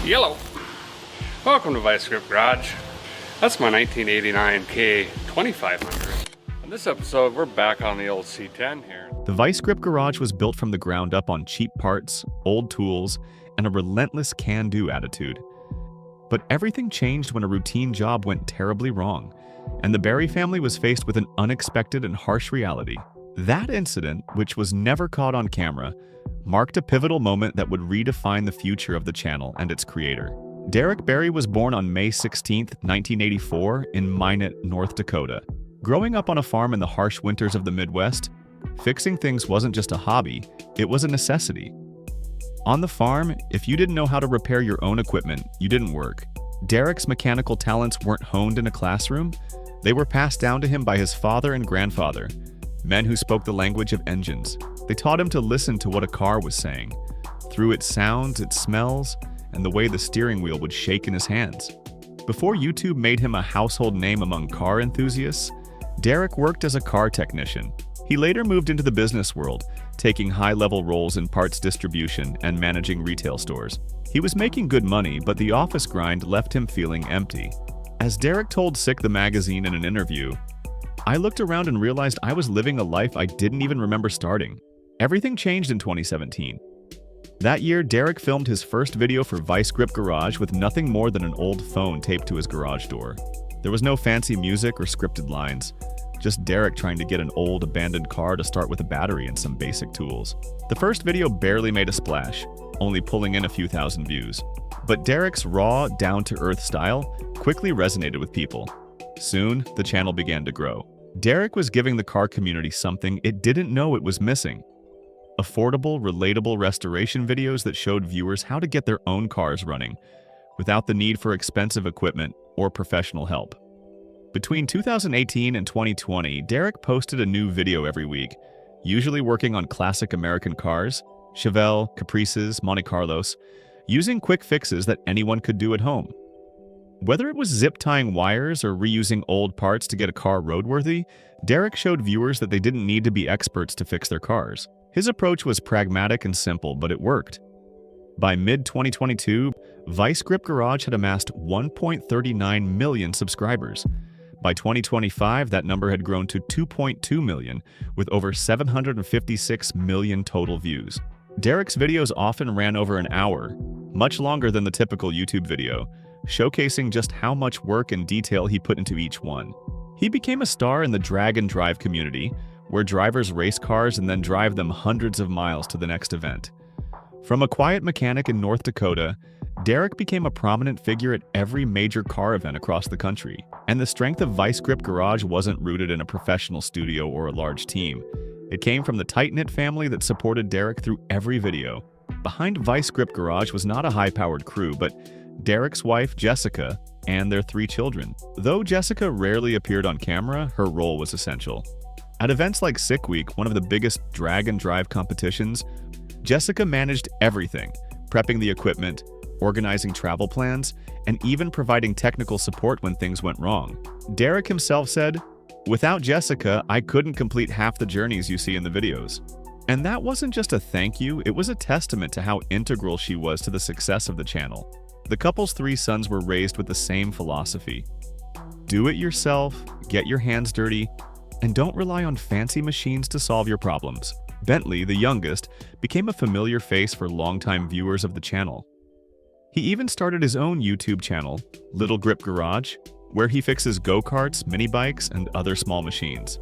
Yellow. Welcome to Vice Grip Garage. That's my 1989 K2500. In this episode, we're back on the old C10 here. The Vice Grip Garage was built from the ground up on cheap parts, old tools, and a relentless can-do attitude. But everything changed when a routine job went terribly wrong, and the Bieri family was faced with an unexpected and harsh reality. That incident, which was never caught on camera, marked a pivotal moment that would redefine the future of the channel and its creator. Derek Bieri was born on May 16, 1984, in Minot, North Dakota. Growing up on a farm in the harsh winters of the Midwest, fixing things wasn't just a hobby, it was a necessity. On the farm, if you didn't know how to repair your own equipment, you didn't work. Derek's mechanical talents weren't honed in a classroom, they were passed down to him by his father and grandfather, men who spoke the language of engines. They taught him to listen to what a car was saying, through its sounds, its smells, and the way the steering wheel would shake in his hands. Before YouTube made him a household name among car enthusiasts, Derek worked as a car technician. He later moved into the business world, taking high-level roles in parts distribution and managing retail stores. He was making good money, but the office grind left him feeling empty. As Derek told Sick the magazine in an interview, "I looked around and realized I was living a life I didn't even remember starting." Everything changed in 2017. That year, Derek filmed his first video for Vice Grip Garage with nothing more than an old phone taped to his garage door. There was no fancy music or scripted lines, just Derek trying to get an old, abandoned car to start with a battery and some basic tools. The first video barely made a splash, only pulling in a few thousand views. But Derek's raw, down-to-earth style quickly resonated with people. Soon, the channel began to grow. Derek was giving the car community something it didn't know it was missing: affordable, relatable restoration videos that showed viewers how to get their own cars running without the need for expensive equipment or professional help. Between 2018 and 2020, Derek posted a new video every week, usually working on classic American cars, Chevelle, Caprices, Monte Carlos, using quick fixes that anyone could do at home. Whether it was zip-tying wires or reusing old parts to get a car roadworthy, Derek showed viewers that they didn't need to be experts to fix their cars. His approach was pragmatic and simple, but it worked. By mid-2022, Vice Grip Garage had amassed 1.39 million subscribers. By 2025, that number had grown to 2.2 million, with over 756 million total views. Derek's videos often ran over an hour, much longer than the typical YouTube video, showcasing just how much work and detail he put into each one. He became a star in the drag and drive community, where drivers race cars and then drive them hundreds of miles to the next event. From a quiet mechanic in North Dakota, Derek became a prominent figure at every major car event across the country. And the strength of Vice Grip Garage wasn't rooted in a professional studio or a large team. It came from the tight-knit family that supported Derek through every video. Behind Vice Grip Garage was not a high-powered crew, but Derek's wife, Jessica, and their 3 children. Though Jessica rarely appeared on camera, her role was essential. At events like Sick Week, one of the biggest drag and drive competitions, Jessica managed everything, prepping the equipment, organizing travel plans, and even providing technical support when things went wrong. Derek himself said, "Without Jessica, I couldn't complete half the journeys you see in the videos." And that wasn't just a thank you, it was a testament to how integral she was to the success of the channel. The couple's 3 sons were raised with the same philosophy: do it yourself, get your hands dirty, and don't rely on fancy machines to solve your problems. Bentley, the youngest, became a familiar face for longtime viewers of the channel. He even started his own YouTube channel, Little Grip Garage, where he fixes go-karts, mini-bikes, and other small machines.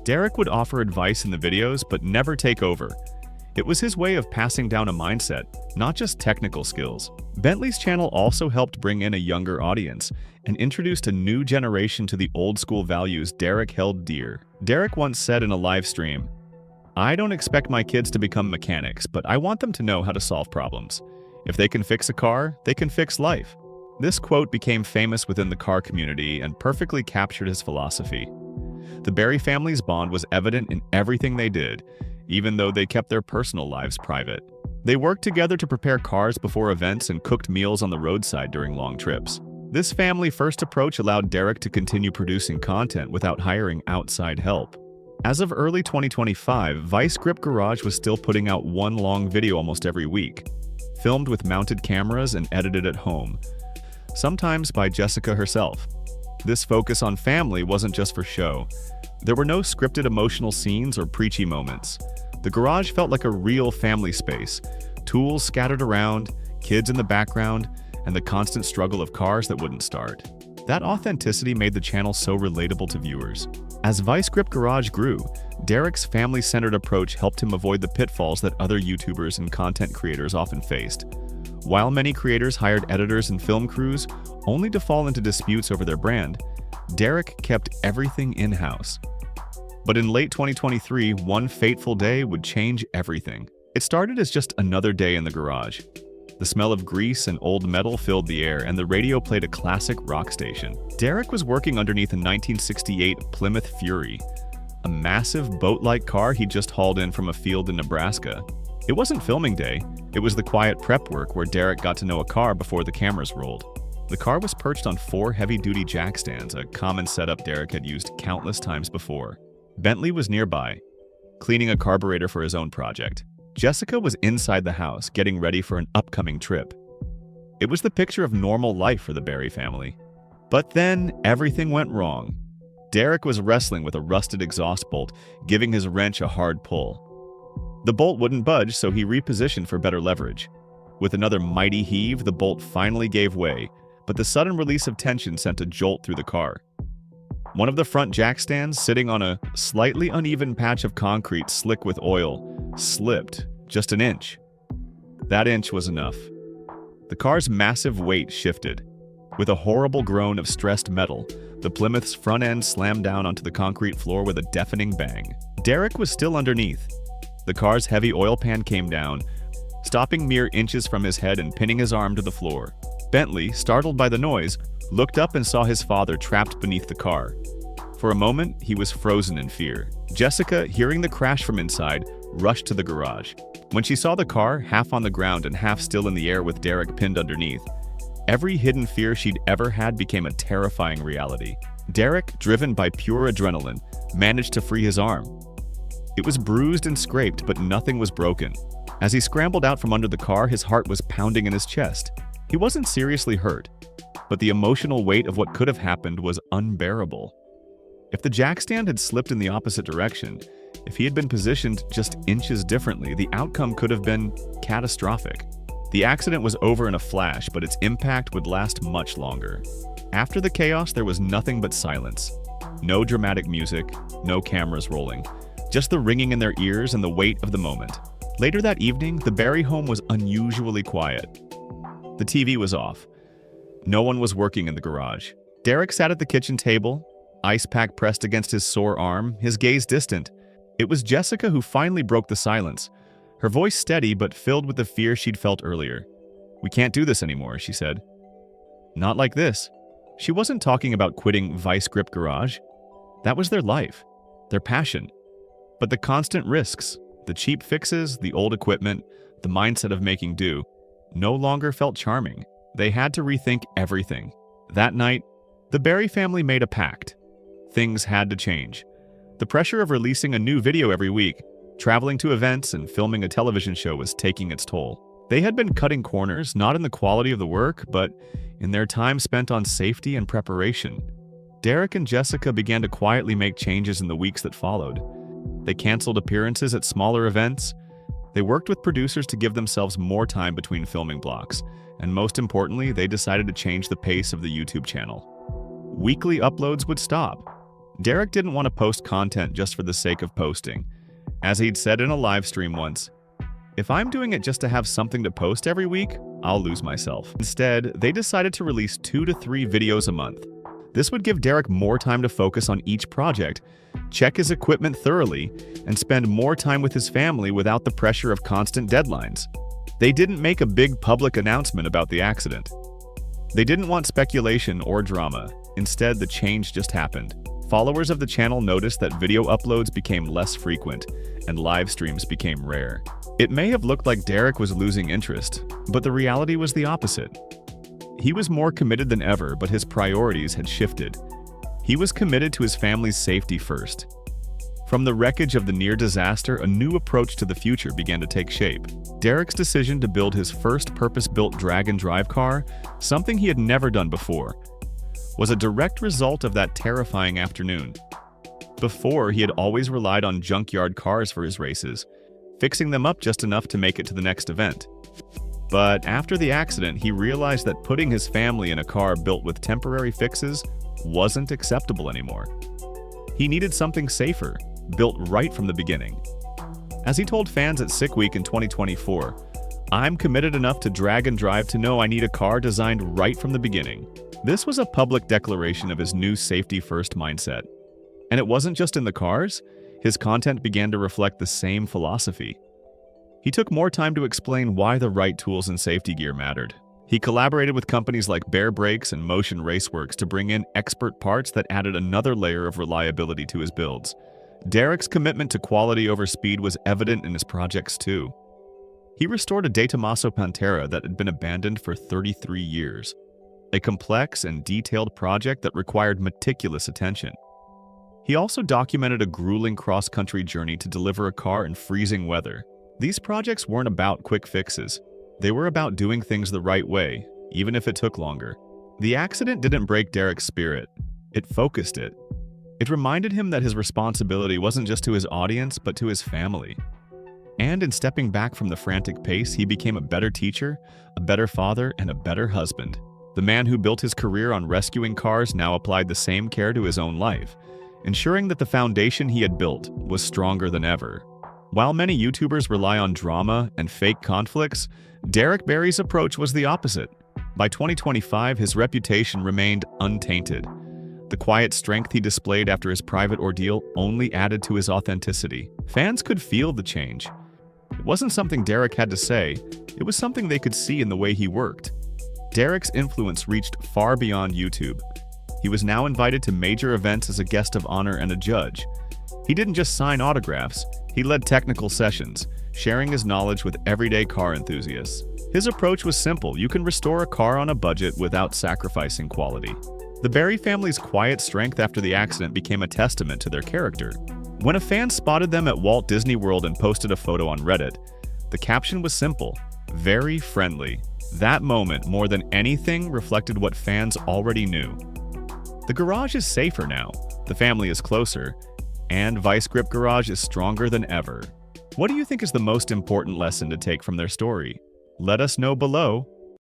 Derek would offer advice in the videos, but never take over. It was his way of passing down a mindset, not just technical skills. Bentley's channel also helped bring in a younger audience and introduced a new generation to the old-school values Derek held dear. Derek once said in a live stream, "I don't expect my kids to become mechanics, but I want them to know how to solve problems. If they can fix a car, they can fix life." This quote became famous within the car community and perfectly captured his philosophy. The Bieri family's bond was evident in everything they did, even though they kept their personal lives private. They worked together to prepare cars before events and cooked meals on the roadside during long trips. This family-first approach allowed Derek to continue producing content without hiring outside help. As of early 2025, Vice Grip Garage was still putting out one long video almost every week, filmed with mounted cameras and edited at home, sometimes by Jessica herself. This focus on family wasn't just for show. There were no scripted emotional scenes or preachy moments. The garage felt like a real family space, tools scattered around, kids in the background, and the constant struggle of cars that wouldn't start. That authenticity made the channel so relatable to viewers. As Vice Grip Garage grew, Derek's family-centered approach helped him avoid the pitfalls that other YouTubers and content creators often faced. While many creators hired editors and film crews, only to fall into disputes over their brand, Derek kept everything in-house. But in late 2023, one fateful day would change everything. It started as just another day in the garage. The smell of grease and old metal filled the air, and the radio played a classic rock station. Derek was working underneath a 1968 Plymouth Fury, a massive boat-like car he'd just hauled in from a field in Nebraska. It wasn't filming day, it was the quiet prep work where Derek got to know a car before the cameras rolled. The car was perched on 4 heavy-duty jack stands, a common setup Derek had used countless times before. Bentley was nearby, cleaning a carburetor for his own project. Jessica was inside the house, getting ready for an upcoming trip. It was the picture of normal life for the Bieri family. But then, everything went wrong. Derek was wrestling with a rusted exhaust bolt, giving his wrench a hard pull. The bolt wouldn't budge, so he repositioned for better leverage. With another mighty heave, the bolt finally gave way, but the sudden release of tension sent a jolt through the car. One of the front jack stands, sitting on a slightly uneven patch of concrete slick with oil, slipped just an inch. That inch was enough. The car's massive weight shifted. With a horrible groan of stressed metal, the Plymouth's front end slammed down onto the concrete floor with a deafening bang. Derek was still underneath. The car's heavy oil pan came down, stopping mere inches from his head and pinning his arm to the floor. Bentley, startled by the noise, looked up and saw his father trapped beneath the car. For a moment, he was frozen in fear. Jessica, hearing the crash from inside, rushed to the garage. When she saw the car, half on the ground and half still in the air with Derek pinned underneath, every hidden fear she'd ever had became a terrifying reality. Derek, driven by pure adrenaline, managed to free his arm. It was bruised and scraped, but nothing was broken. As he scrambled out from under the car, his heart was pounding in his chest. He wasn't seriously hurt, but the emotional weight of what could have happened was unbearable. If the jackstand had slipped in the opposite direction, if he had been positioned just inches differently, the outcome could have been catastrophic. The accident was over in a flash, but its impact would last much longer. After the chaos, there was nothing but silence. No dramatic music, no cameras rolling, just the ringing in their ears and the weight of the moment. Later that evening, the Bieri home was unusually quiet. The TV was off. No one was working in the garage. Derek sat at the kitchen table, ice pack pressed against his sore arm, his gaze distant. It was Jessica who finally broke the silence, her voice steady but filled with the fear she'd felt earlier. "We can't do this anymore," she said. "Not like this." She wasn't talking about quitting Vice Grip Garage. That was their life, their passion. But the constant risks, the cheap fixes, the old equipment, the mindset of making do, no longer felt charming. They had to rethink everything. That night, the Bieri family made a pact. Things had to change. The pressure of releasing a new video every week, traveling to events, and filming a television show was taking its toll. They had been cutting corners, not in the quality of the work, but in their time spent on safety and preparation. Derek and Jessica began to quietly make changes in the weeks that followed. They canceled appearances at smaller events. They worked with producers to give themselves more time between filming blocks, and most importantly, they decided to change the pace of the YouTube channel. Weekly uploads would stop. Derek didn't want to post content just for the sake of posting. As he'd said in a live stream once, "If I'm doing it just to have something to post every week, I'll lose myself." Instead, they decided to release 2 to 3 videos a month. This would give Derek more time to focus on each project, check his equipment thoroughly, and spend more time with his family without the pressure of constant deadlines. They didn't make a big public announcement about the accident. They didn't want speculation or drama. Instead, the change just happened. Followers of the channel noticed that video uploads became less frequent, and live streams became rare. It may have looked like Derek was losing interest, but the reality was the opposite. He was more committed than ever, but his priorities had shifted. He was committed to his family's safety first. From the wreckage of the near disaster, a new approach to the future began to take shape. Derek's decision to build his first purpose-built drag-and-drive car, something he had never done before, was a direct result of that terrifying afternoon. Before, he had always relied on junkyard cars for his races, fixing them up just enough to make it to the next event. But after the accident, he realized that putting his family in a car built with temporary fixes wasn't acceptable anymore. He needed something safer, built right from the beginning. As he told fans at Sick Week in 2024, "I'm committed enough to drag and drive to know I need a car designed right from the beginning." This was a public declaration of his new safety-first mindset. And it wasn't just in the cars, his content began to reflect the same philosophy. He took more time to explain why the right tools and safety gear mattered. He collaborated with companies like Bear Brakes and Motion Raceworks to bring in expert parts that added another layer of reliability to his builds. Derek's commitment to quality over speed was evident in his projects too. He restored a De Tomaso Pantera that had been abandoned for 33 years, a complex and detailed project that required meticulous attention. He also documented a grueling cross-country journey to deliver a car in freezing weather. These projects weren't about quick fixes. They were about doing things the right way, even if it took longer. The accident didn't break Derek's spirit. It focused it. It reminded him that his responsibility wasn't just to his audience, but to his family. And in stepping back from the frantic pace, he became a better teacher, a better father, and a better husband. The man who built his career on rescuing cars now applied the same care to his own life, ensuring that the foundation he had built was stronger than ever. While many YouTubers rely on drama and fake conflicts, Derek Bieri's approach was the opposite. By 2025, his reputation remained untainted. The quiet strength he displayed after his private ordeal only added to his authenticity. Fans could feel the change. It wasn't something Derek had to say, it was something they could see in the way he worked. Derek's influence reached far beyond YouTube. He was now invited to major events as a guest of honor and a judge. He didn't just sign autographs, he led technical sessions, sharing his knowledge with everyday car enthusiasts. His approach was simple: you can restore a car on a budget without sacrificing quality. The Bieri family's quiet strength after the accident became a testament to their character. When a fan spotted them at Walt Disney World and posted a photo on Reddit, the caption was simple: very friendly. That moment, more than anything, reflected what fans already knew. The garage is safer now, the family is closer, and Vice Grip Garage is stronger than ever. What do you think is the most important lesson to take from their story? Let us know below.